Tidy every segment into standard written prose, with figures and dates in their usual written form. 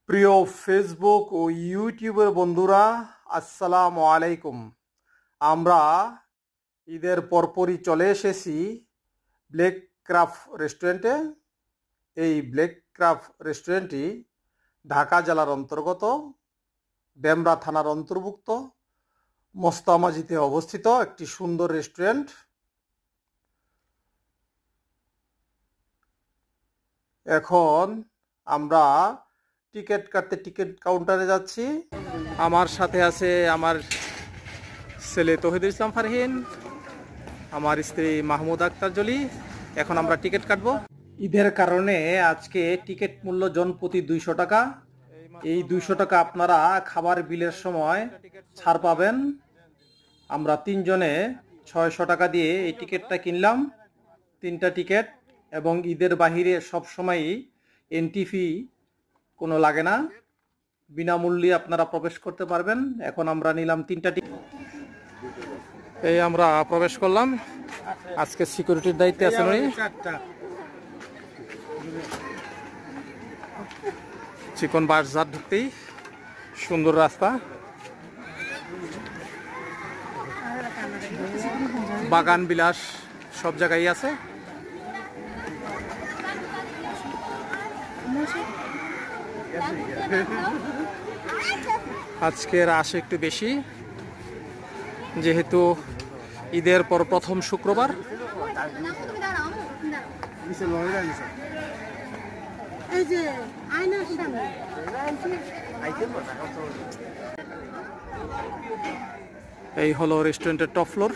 প্রিয় ফেসবুক ও ইউটিউবের বন্ধুরা, আসসালামু আলাইকুম। আমরা ঈদের পরপরই চলে এসেছি ব্ল্যাক ক্রাফট রেস্টুরেন্টে। এই ব্ল্যাক ক্রাফট রেস্টুরেন্টটি ঢাকা জেলার অন্তর্গত ডেমরা থানার অন্তর্ভুক্ত মোস্তামাজিতে অবস্থিত একটি সুন্দর রেস্টুরেন্ট। এখন আমরা টিকিট কাটতে টিকিট কাউন্টারে যাচ্ছি। আমার সাথে আছে আমার ছেলে তৌহিদুল ইসলাম ফারহিন, আমার স্ত্রী মাহমুদ আক্তার জলি। এখন আমরা টিকিট কাটবো। ঈদের কারণে আজকে টিকিট মূল্য জনপ্রতি 200 টাকা। এই 200 টাকা আপনারা খাবার বিলের সময় ছাড় পাবেন। আমরা 3 জনে 600 টাকা দিয়ে এই টিকিটটা কিনলাম, 3টা টিকিট। এবং ঈদের বাহিরে সবসময়ই এন্ট্রি ফি কোনো লাগে না, বিনামূল্যে আপনারা প্রবেশ করতে পারবেন। এখন আমরা নিলাম 3টা টিকিট। এই আমরা প্রবেশ করলাম। আজকে সিকিউরিটির দায়িত্বে আছেন উনি। চিকন বাজার ঢুকতেই সুন্দর রাস্তা, বাগান বিলাস সব জায়গায় আছে। আজকের আসে একটু বেশি, যেহেতু ঈদের পর প্রথম শুক্রবার। এই হলো রেস্টুরেন্টের টপ ফ্লোর।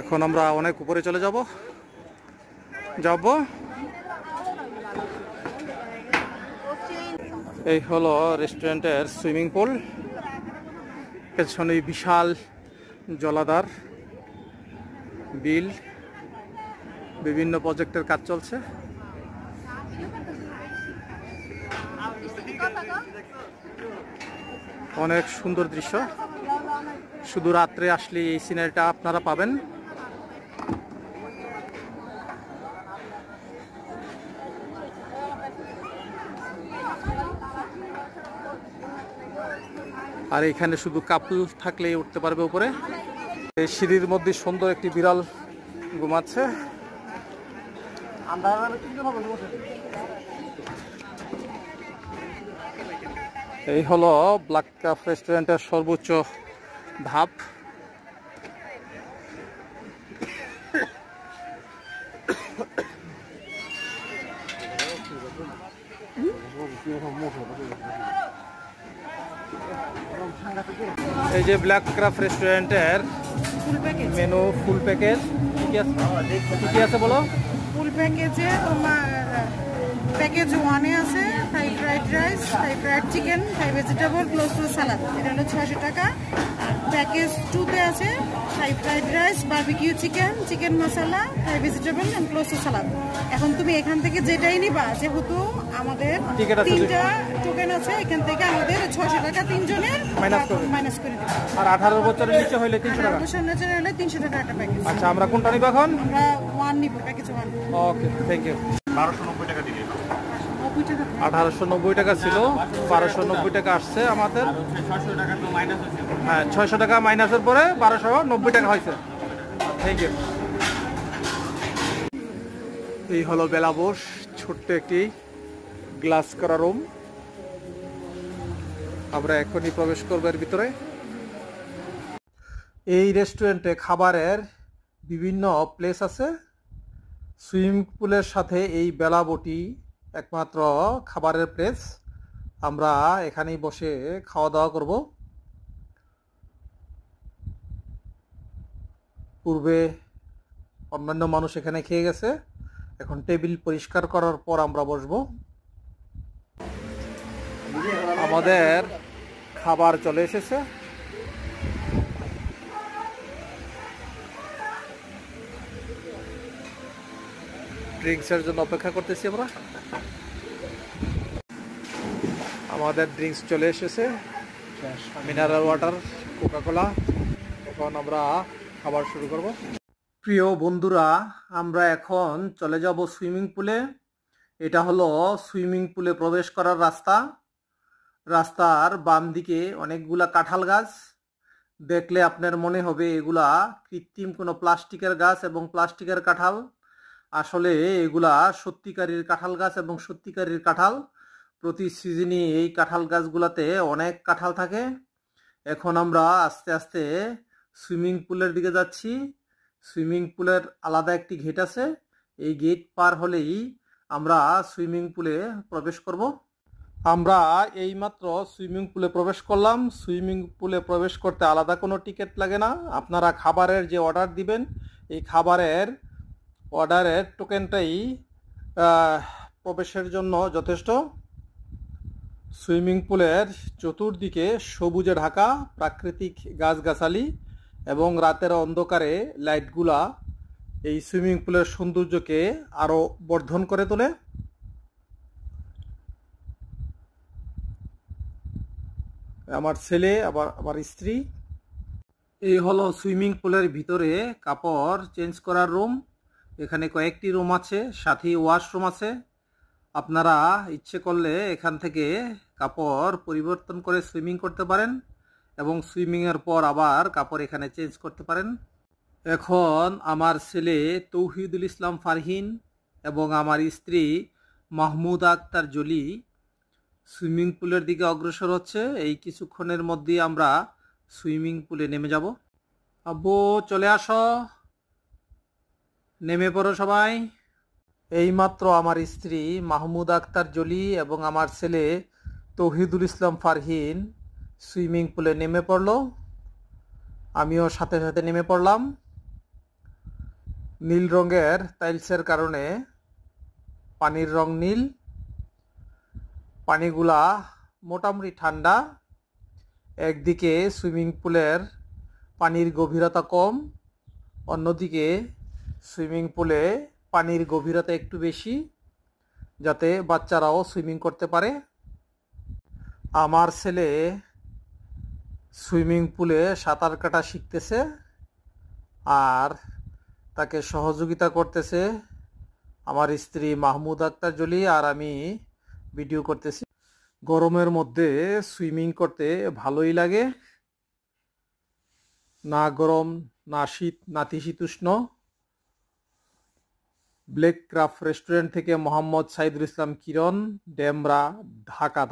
এখন আমরা অনেক উপরে চলে যাব। এই হলো রেস্টুরেন্টের সুইমিং পুল। পেছনে বিশাল জলাধার, বিল, বিভিন্ন প্রজেক্টের কাজ চলছে। অনেক সুন্দর দৃশ্য, শুধু রাত্রে আসলে এই সিনারিটা আপনারা পাবেন। আর এখানে শুধু কাপল থাকলেই উঠতে পারবে উপরে। এই সিঁড়ির মধ্যে সুন্দর একটি বিড়াল ঘুমাচ্ছে। এই হলো ব্ল্যাক ক্রাফট রেস্টুরেন্টের সর্বোচ্চ ধাপ। এই যে ব্ল্যাক ক্রাফট রেস্টুরেন্টের মেনু ফুল প্যাকেজ কি আছে বলো? ফুল প্যাকেজে তোমার প্যাকেজ 1-এ আছে Thai fried rice, Thai fried chicken, Thai vegetable close to salad, এটা হলো 600 টাকা। প্যাকেজ 2-তে আছে Thai fried rice, barbecue chicken, chicken masala, Thai vegetable and close to salad. এখন তুমি এখান থেকে যেটাই নিবা, যেহেতু আমাদের 3টা টোকেন আছে, এখান থেকে আমাদের 600 টাকা 3 জনের মাইনাস করে দিবে। আর 18 বছরের নিচে হইলে 300 টাকা। 18 বছরের নিচে হলে 300 টাকা একটা প্যাকেজ। আচ্ছা, আমরা কোনটা নিব এখন? আমরা 1 নিব, প্যাকেজ 1। Okay, thank you. 1290 টাকা দিলে 1890 টাকা ছিল, 1290 টাকা আসছে আমাদের। 600 টাকা তো মাইনাস হচ্ছে। হ্যাঁ, 600 টাকা মাইনাসের পরে 1290 টাকা হয়েছে। Thank you. এই হলো বেলাবোস, ছোট্ট একটি গ্লাস করা রুম। আমরা এখনই প্রবেশ করবো এর ভিতরে। এই রেস্টুরেন্টে খাবারের বিভিন্ন প্লেস আছে। সুইমিং পুলের সাথে এই বেলাবোটি একমাত্র খাবারের প্লেস। আমরা এখানেই বসে খাওয়া দাওয়া করব। পূর্বে অন্যান্য মানুষ এখানে খেয়ে গেছে, এখন টেবিল পরিষ্কার করার পর আমরা বসবো। আমাদের খাবার চলে এসেছে। ড্রিঙ্কসের জন্য অপেক্ষা করতেছি আমরা। আমাদের ড্রিঙ্কস চলে এসেছে, মিনারেল ওয়াটার, কোকাকোলা। এখন আমরা খাবার শুরু করব। প্রিয় বন্ধুরা, আমরা এখন চলে যাব সুইমিং পুলে। এটা হলো সুইমিং পুলে প্রবেশ করার রাস্তা। রাস্তার বাম দিকে অনেকগুলা কাঁঠাল গাছ। দেখলে আপনার মনে হবে এগুলা কৃত্রিম কোনো প্লাস্টিকের গাছ এবং প্লাস্টিকের কাঁঠাল। আসলে এগুলা সত্যিকারের কাঁঠাল গাছ এবং সত্যিকারের কাঁঠাল। প্রতি সিজনে এই কাঁঠাল গাছগুলাতে অনেক কাঁঠাল থাকে। এখন আমরা আস্তে আস্তে সুইমিং পুলের দিকে যাচ্ছি। সুইমিং পুলের আলাদা একটি গেট আছে। এই গেট পার হলেই আমরা সুইমিং পুলে প্রবেশ করব। আমরা এইমাত্র সুইমিং পুলে প্রবেশ করলাম। সুইমিং পুলে প্রবেশ করতে আলাদা কোনো টিকিট লাগে না। আপনারা খাবারের যে অর্ডার দিবেন, এই খাবারের অর্ডারের টোকেনটাই প্রবেশের জন্য যথেষ্ট। সুইমিং পুলের চতুর্দিকে সবুজে ঢাকা প্রাকৃতিক গাছগাছালি এবং রাতের অন্ধকারে লাইটগুলা এই সুইমিং পুলের সৌন্দর্যকে আরও বর্ধন করে তোলে। আমার ছেলে, আমার স্ত্রী। এই হলো সুইমিং পুলের ভিতরে কাপড় চেঞ্জ করার রুম। এখানে কয়েকটি রুম আছে, সাথে ওয়াশরুম আছে। আপনারা ইচ্ছে করলে এখান থেকে কাপড় পরিবর্তন করে সুইমিং করতে পারেন এবং সুইমিংয়ের পর আবার কাপড় এখানে চেঞ্জ করতে পারেন। এখন আমার ছেলে তৌহিদুল ইসলাম ফারহিন এবং আমার স্ত্রী মাহমুদা আক্তার জলি সুইমিং পুলের দিকে অগ্রসর হচ্ছে। এই কিছুক্ষণের মধ্যেই আমরা সুইমিং পুলে নেমে যাব। আব্বু চলে আসো, নেমে পড়ো সবাই। এইমাত্র আমার স্ত্রী মাহমুদা আক্তার জলি এবং আমার ছেলে তৌহিদুল ইসলাম ফারহিন সুইমিং পুলে নেমে পড়ল। আমিও সাথে সাথে নেমে পড়লাম। নীল রঙের টাইলসের কারণে পানির রং নীল। পানিগুলা মোটামুটি ঠান্ডা। একদিকে সুইমিং পুলের পানির গভীরতা কম, অন্যদিকে সুইমিং পুলে পানির গভীরতা একটু বেশি, যাতে বাচ্চারাও সুইমিং করতে পারে। আমার ছেলে সুইমিং পুলে সাঁতার কাটা শিখতেছে আর তাকে সহযোগিতা করতেছে আমার স্ত্রী মাহমুদা আক্তার জলি, আর আমি ভিডিও করতেছি। গরমের মধ্যে সুইমিং করতে ভালোই লাগে, না গরম না শীত নাতিশীতোষ্ণ। ব্ল্যাক ক্রাফট রেস্টুরেন্ট থেকে মোহাম্মদ সাইদুল ইসলাম কিরণ, ডেমরা, ঢাকা।